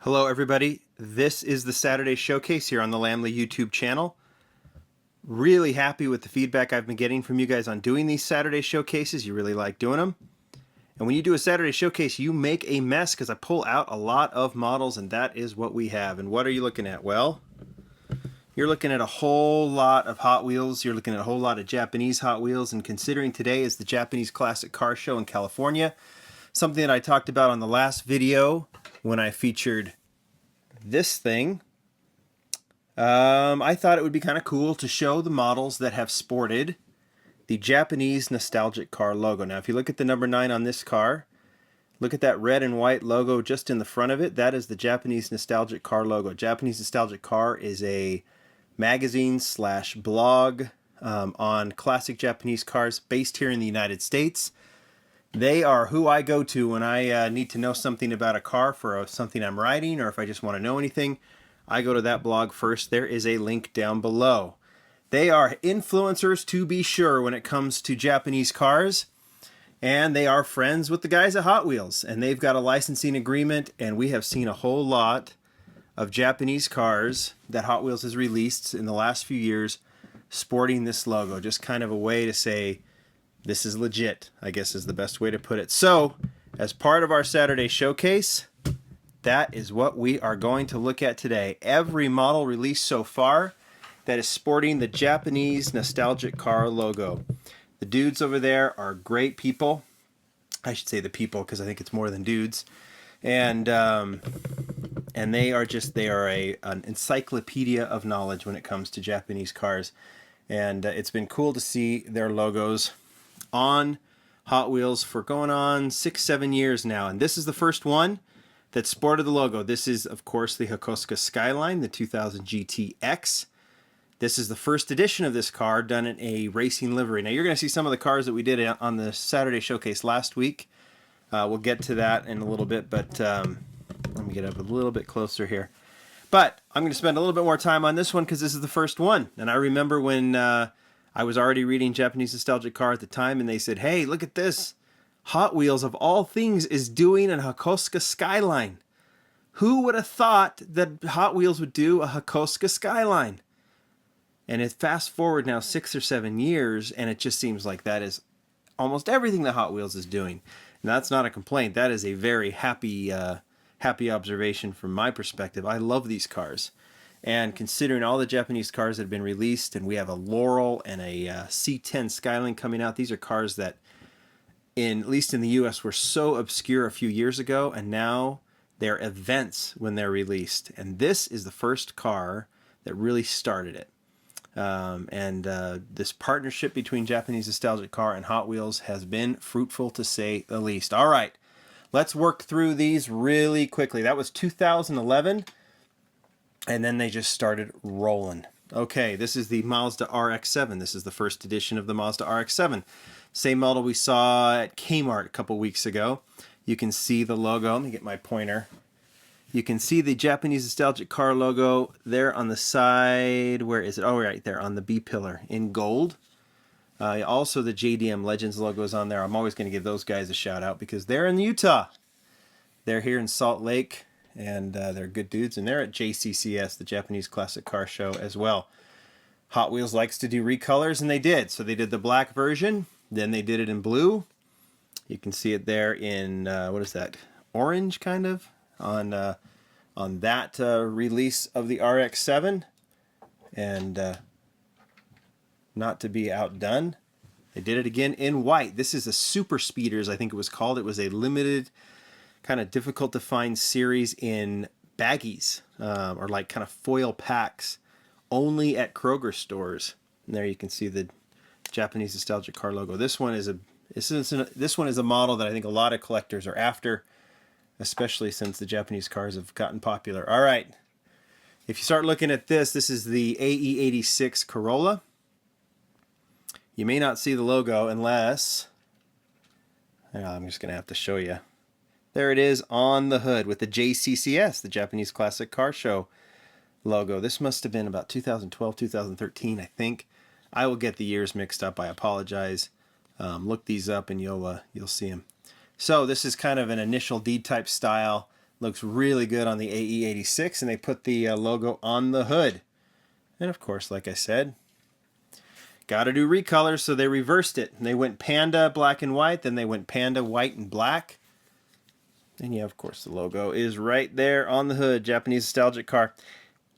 Hello everybody, this is the Saturday Showcase here on the Lamley YouTube channel. Really happy with the feedback I've been getting from you guys on doing these Saturday Showcases. You really like doing them. And when you do a Saturday Showcase, you make a mess because I pull out a lot of models, and that is what we have. And what are you looking at? Well, you're looking at a whole lot of Hot Wheels. You're looking at a whole lot of Japanese Hot Wheels, and considering today is the Japanese Classic Car Show in California, something that I talked about on the last video when I featured this thing, I thought it would be kind of cool to show the models that have sported the Japanese nostalgic car logo. Now, if you look at the number 9 on this car, look at that red and white logo just in the front of it. That is the Japanese nostalgic car logo. Japanese Nostalgic Car is a magazine slash blog on classic Japanese cars based here in the United States. They are who I go to when I need to know something about a car for something I'm riding, or if I just want to know anything. I go to that blog first. There is a link down below. They are influencers to be sure when it comes to Japanese cars, and they are friends with the guys at Hot Wheels, and they've got a licensing agreement, and we have seen a whole lot of Japanese cars that Hot Wheels has released in the last few years sporting this logo. Just kind of a way to say this is legit, I guess is the best way to put it. So, as part of our Saturday Showcase, that is what we are going to look at today. Every model released so far that is sporting the Japanese Nostalgic Car logo. The dudes over there are great people. I should say the people because I think it's more than dudes. And they are an encyclopedia of knowledge when it comes to Japanese cars. And it's been cool to see their logos on Hot Wheels for going on 6-7 years now. And this is the first one that sported the logo. This is, of course, the Yokosuka Skyline, the 2000 GTX. This is the first edition of this car done in a racing livery. Now, you're going to see some of the cars that we did on the Saturday Showcase last week. We'll get to that in a little bit, but let me get up a little bit closer here. But I'm going to spend a little bit more time on this one because this is the first one. And I remember when I was already reading Japanese Nostalgic Car at the time, and they said, hey, look at this. Hot Wheels, of all things, is doing a Yokosuka Skyline. Who would have thought that Hot Wheels would do a Yokosuka Skyline? And it fast forward now 6 or 7 years, and it just seems like that is almost everything that Hot Wheels is doing. And that's not a complaint. That is a very happy observation from my perspective. I love these cars. And considering all the Japanese cars that have been released, and we have a Laurel and a C10 Skyline coming out, these are cars that, at least in the U.S., were so obscure a few years ago, and now they're events when they're released. And this is the first car that really started it. This partnership between Japanese Nostalgic Car and Hot Wheels has been fruitful, to say the least. All right, let's work through these really quickly. That was 2011. And then they just started rolling. Okay, this is the Mazda Rx-7. This is the first edition of the Mazda Rx-7. Same model we saw at Kmart a couple weeks ago. You can see the logo. Let me get my pointer. You can see the Japanese Nostalgic Car logo there on the side. Where is it? Oh, right there on the B-pillar in gold. Also, the JDM Legends logo is on there. I'm always going to give those guys a shout out because they're in Utah. They're here in Salt Lake. And they're good dudes, and they're at JCCS, the Japanese Classic Car Show, as well. Hot Wheels likes to do recolors, and they did. So they did the black version, then they did it in blue. You can see it there in, what is that, orange, kind of, on that release of the RX-7. And not to be outdone, they did it again in white. This is a Super Speeders, I think it was called. It was a limited, kind of difficult to find series in baggies, or like kind of foil packs, only at Kroger stores. And there you can see the Japanese Nostalgic Car logo. This one is a model that I think a lot of collectors are after, especially since the Japanese cars have gotten popular. All right, if you start looking at this is the Ae86 Corolla. You may not see the logo unless, I'm just gonna have to show you. There it is on the hood with the JCCS, the Japanese Classic Car Show logo. This must have been about 2012, 2013, I think. I will get the years mixed up. I apologize. Look these up and you'll see them. So this is kind of an initial D-type style Looks really good on the AE86, and they put the logo on the hood. And of course, like I said, got to do recolors, so they reversed it. They went Panda black and white, then they went Panda white and black. And yeah, of course, the logo is right there on the hood. Japanese nostalgic car.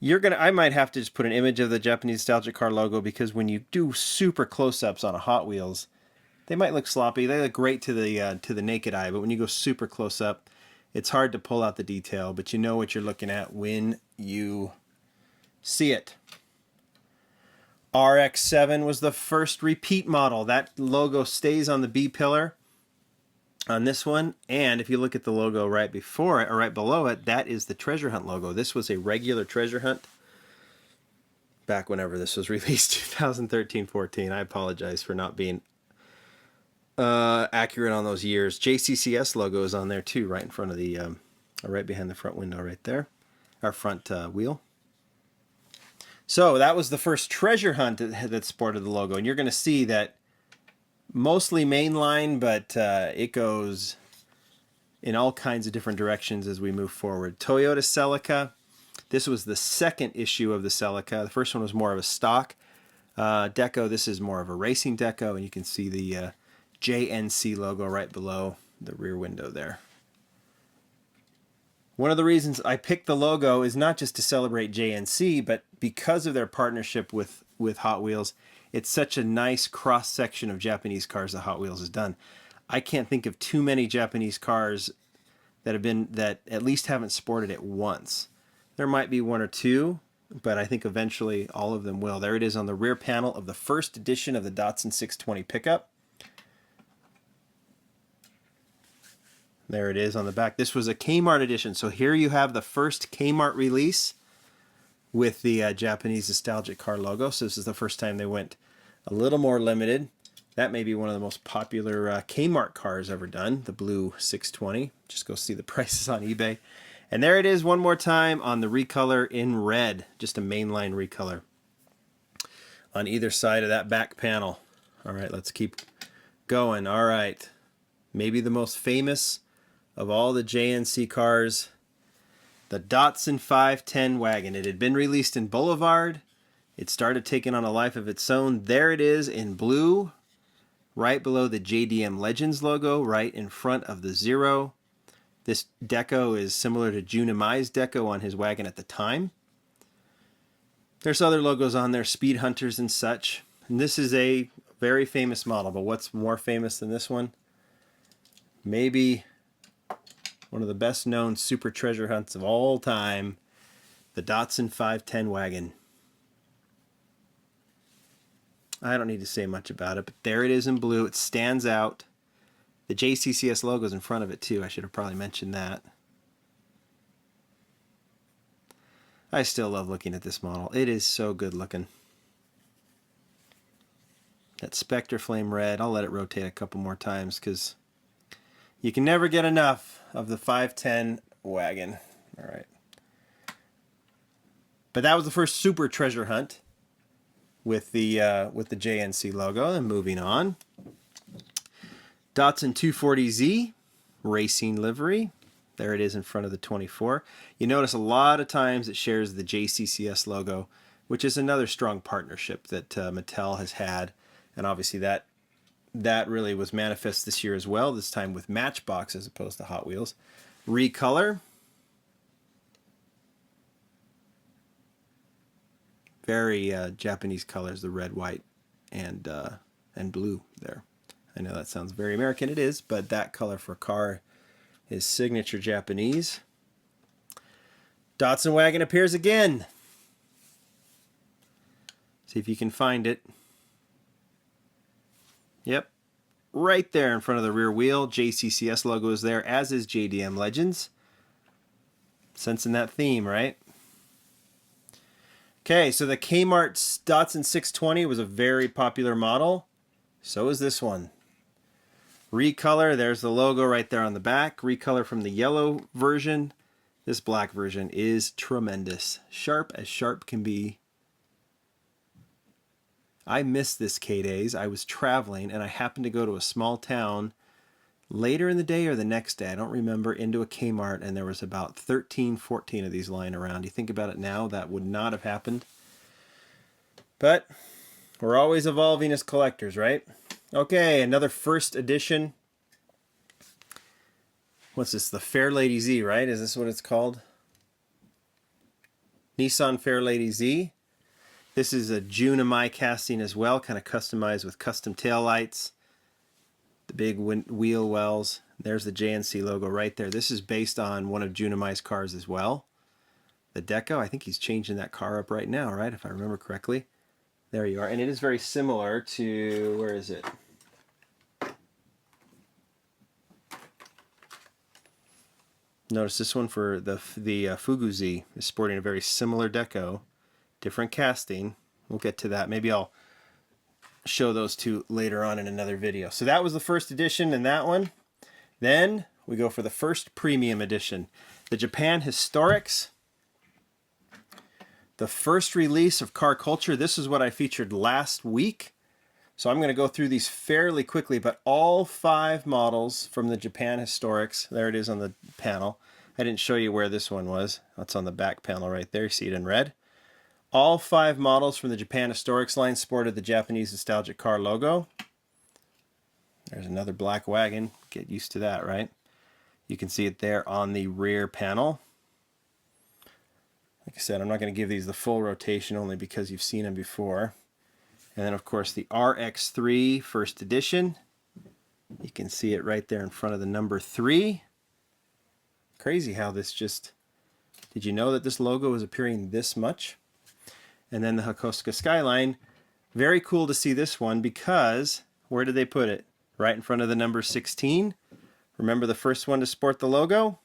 I might have to just put an image of the Japanese nostalgic car logo, because when you do super close-ups on a Hot Wheels, they might look sloppy. They look great to the naked eye, but when you go super close up, it's hard to pull out the detail, but you know what you're looking at when you see it. Rx-7 was the first repeat model. That logo stays on the B pillar on this one, and if you look at the logo right before it, or right below it, that is the Treasure Hunt logo. This was a regular Treasure Hunt back whenever this was released, 2013-14. I apologize for not being accurate on those years. JCCS logo is on there too, right in front of the, right behind the front window right there, our front wheel. So that was the first Treasure Hunt that sported the logo, and you're going to see that mostly mainline, but it goes in all kinds of different directions as we move forward. Toyota Celica. This was the second issue of the Celica. The first one was more of a stock deco. This is more of a racing deco, and you can see the JNC logo right below the rear window there. One of the reasons I picked the logo is not just to celebrate JNC, but because of their partnership with Hot Wheels. It's such a nice cross-section of Japanese cars that Hot Wheels has done. I can't think of too many Japanese cars that at least haven't sported it once. There might be one or two, but I think eventually all of them will. There it is on the rear panel of the first edition of the Datsun 620 pickup. There it is on the back. This was a Kmart edition, so here you have the first Kmart release with the Japanese nostalgic car logo. So this is the first time they went a little more limited. That may be one of the most popular Kmart cars ever done, the blue 620. Just go see the prices on eBay. And there it is one more time on the recolor in red, just a mainline recolor on either side of that back panel. All right, let's keep going. All right, maybe the most famous of all the JNC cars, the Datsun 510 wagon. It had been released in Boulevard. It started taking on a life of its own. There it is in blue, right below the JDM Legends logo, right in front of the Zero. This deco is similar to Junimai's deco on his wagon at the time. There's other logos on there, Speed Hunters and such. And this is a very famous model, but what's more famous than this one? Maybe one of the best known super treasure hunts of all time, the Datsun 510 wagon. I don't need to say much about it, but there it is in blue. It stands out. The JCCS logo is in front of it too. I should have probably mentioned that. I still love looking at this model. It is so good looking. That Spectre Flame Red. I'll let it rotate a couple more times because you can never get enough of the 510 wagon. All right. But that was the first super treasure hunt with the JNC logo. And moving on, Datsun 240Z racing livery. There it is in front of the 24. You notice a lot of times it shares the JCCS logo, which is another strong partnership that Mattel has had, and obviously that really was manifest this year as well. This time with Matchbox as opposed to Hot Wheels. Recolor. Very Japanese colors, the red, white, and blue there. I know that sounds very American. It is, but that color for a car is signature Japanese. Datsun Wagon appears again. See if you can find it. Yep. Right there in front of the rear wheel. JCCS logo is there, as is JDM Legends. Sensing that theme, right? Okay, so the Kmart Datsun 620 was a very popular model. So is this one. Recolor, there's the logo right there on the back. Recolor from the yellow version. This black version is tremendous. Sharp as sharp can be. I missed this K-Days. I was traveling and I happened to go to a small town later in the day or the next day, I don't remember, into a Kmart, and there was about 13, 14 of these lying around. You think about it now, that would not have happened. But we're always evolving as collectors, right? Okay, another first edition. What's this? The Fairlady Z, right? Is this what it's called? Nissan Fairlady Z. This is a Junimai casting as well, kind of customized with custom tail lights. The big wheel wells. There's the JNC logo right there. This is based on one of Junimai's cars as well. The Deco, I think he's changing that car up right now, right? If I remember correctly. There you are. And it is very similar to, where is it? Notice this one for the Fugu Z is sporting a very similar deco, different casting. We'll get to that. Maybe I'll show those two later on in another video. So that was the first edition in that one. Then we go for the first premium edition, the Japan Historics. The first release of Car Culture. This is what I featured last week. So I'm going to go through these fairly quickly, but all 5 models from the Japan Historics, there it is on the panel. I didn't show you where this one was. That's on the back panel right there. You see it in red. All 5 models from the Japan Historics line sported the Japanese nostalgic car logo. There's another black wagon. Get used to that, right? You can see it there on the rear panel. Like I said, I'm not going to give these the full rotation only because you've seen them before. And then, of course, the RX-3 first edition. You can see it right there in front of the number 3. Crazy how this just... Did you know that this logo is appearing this much? And then the Yokosuka Skyline. Very cool to see this one because, where did they put it? Right in front of the number 16. Remember the first one to sport the logo?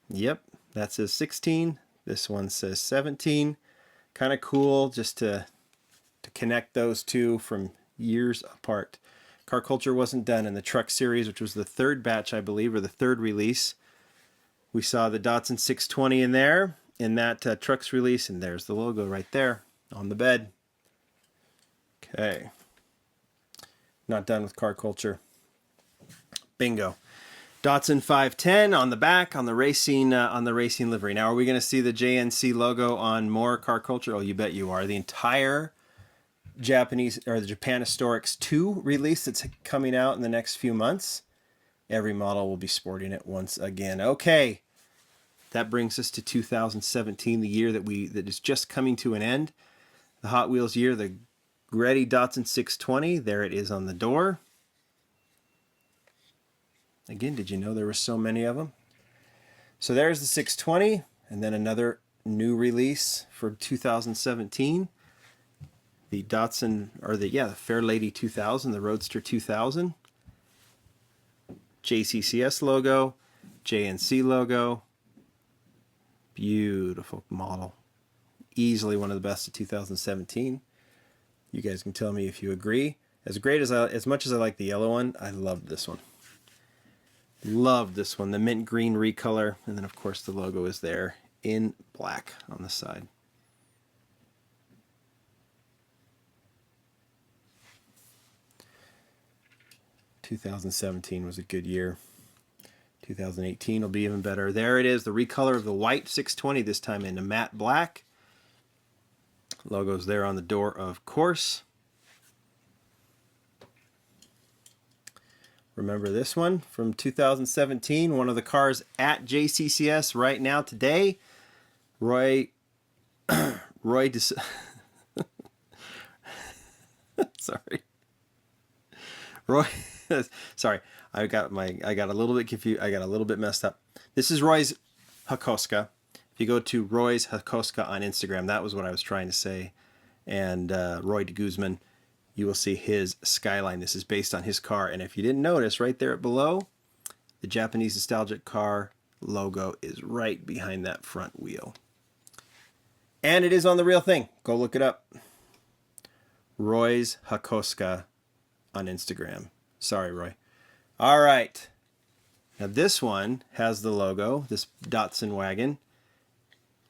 Yep, that says 16. This one says 17. Kind of cool just to connect those two from years apart. Car Culture wasn't done in the truck series, which was the 3rd batch, I believe, or the 3rd release. We saw the Datsun 620 in there, in that trucks release, and there's the logo right there on the bed. Okay. Not done with Car Culture. Bingo. Datsun 510 on the back on the racing livery. Now, are we going to see the JNC logo on more Car Culture? Oh, you bet you are. The entire Japanese or the Japan Historics 2 release that's coming out in the next few months. Every model will be sporting it once again. Okay, that brings us to 2017, the year that is just coming to an end. The Hot Wheels year, the Ready Datsun 620. There it is on the door. Again, did you know there were so many of them? So there's the 620, and then another new release for 2017. The Datsun, or the Fairlady 2000, the Roadster 2000. JCCS logo, JNC logo. Beautiful model. Easily one of the best of 2017. You guys can tell me if you agree. As much as I like the yellow one, I love this one. Love this one. The mint green recolor, and then of course the logo is there in black on the side. ...2017 was a good year. 2018 will be even better. There it is, the recolor of the white 620, this time in a matte black. Logo's there on the door, of course. Remember this one from 2017, one of the cars at JCCS right now today. Sorry. Sorry, I got a little bit confused. I got a little bit messed up. This is Roy's Yokosuka. If you go to Roy's Yokosuka on Instagram, that was what I was trying to say. And Roy de Guzman, you will see his Skyline. This is based on his car. And if you didn't notice, right there below, the Japanese nostalgic car logo is right behind that front wheel. And it is on the real thing. Go look it up. Roy's Yokosuka on Instagram. Sorry, Roy. All right. Now this one has the logo, this Datsun wagon.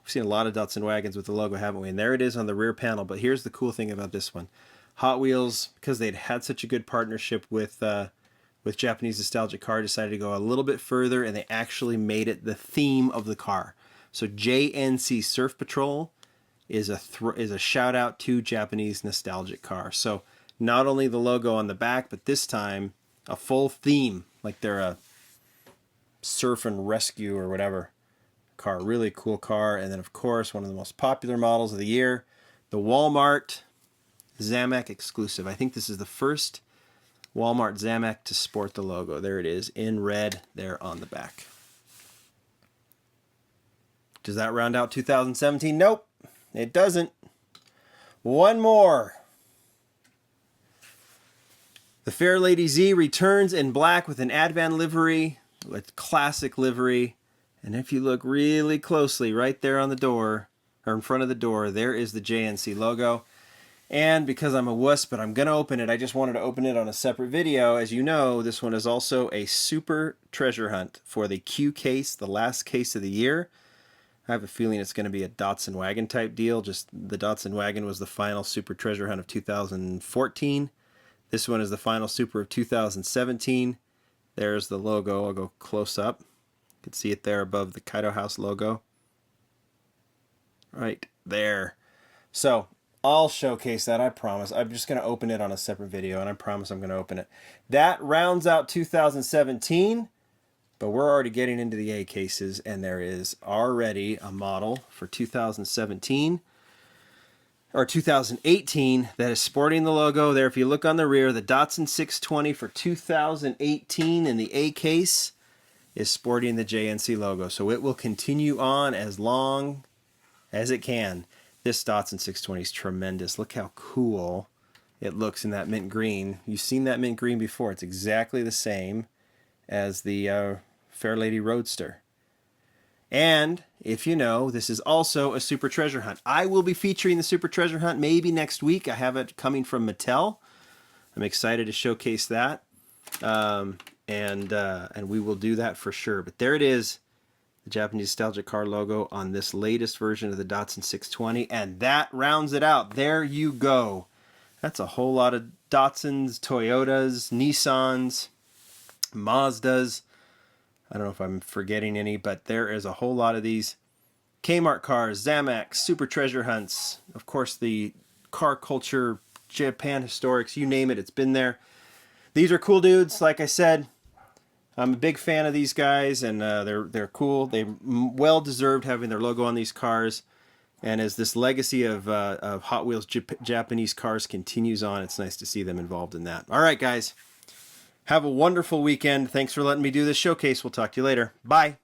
We've seen a lot of Datsun wagons with the logo, haven't we? And there it is on the rear panel. But here's the cool thing about this one. Hot Wheels, because they'd had such a good partnership with with Japanese nostalgic car, decided to go a little bit further, and they actually made it the theme of the car. So JNC Surf Patrol is a shout out to Japanese nostalgic car. So not only the logo on the back, but this time a full theme, like they're a surf and rescue or whatever car. Really cool car. And then of course one of the most popular models of the year, the Walmart Zamak exclusive. I think this is the first Walmart Zamak to sport the logo. There it is in red there on the back. Does that round out 2017? Nope, it doesn't. One more. The Fairlady Z returns in black with an Advan livery, with classic livery. And if you look really closely right there on the door, or in front of the door, there is the JNC logo. And because I'm a wuss, but I'm going to open it, I just wanted to open it on a separate video. As you know, this one is also a super treasure hunt for the Q case, the last case of the year. I have a feeling it's going to be a Datsun Wagon type deal. Just the Datsun Wagon was the final super treasure hunt of 2014. This one is the final super of 2017. There's the logo. I'll go close up. You can see it there above the Kaido House logo. Right there. So I'll showcase that, I promise. I'm just going to open it on a separate video, and I promise I'm going to open it. That rounds out 2017, but we're already getting into the A cases, and there is already a model for 2017 or 2018 that is sporting the logo there. If you look on the rear, the Datsun 620 for 2018 in the A case is sporting the JNC logo. So it will continue on as long as it can. This Datsun 620 is tremendous. Look how cool it looks in that mint green. You've seen that mint green before. It's exactly the same as the Fairlady Roadster. And if you know, this is also a super treasure hunt. I will be featuring the super treasure hunt maybe next week. I have it coming from Mattel. I'm excited to showcase that. And we will do that for sure. But there it is. The Japanese nostalgic car logo on this latest version of the Datsun 620, and that rounds it out. There you go. That's a whole lot of Datsuns, Toyotas, Nissans, Mazdas. I don't know if I'm forgetting any, but there is a whole lot of these. Kmart cars, Zamaks, super treasure hunts, of course the car culture, Japan historics, you name it, it's been there. These are cool dudes, like I said. I'm a big fan of these guys, and they're cool. They well deserved having their logo on these cars. And as this legacy of Hot Wheels Japanese cars continues on, it's nice to see them involved in that. All right, guys. Have a wonderful weekend. Thanks for letting me do this showcase. We'll talk to you later. Bye.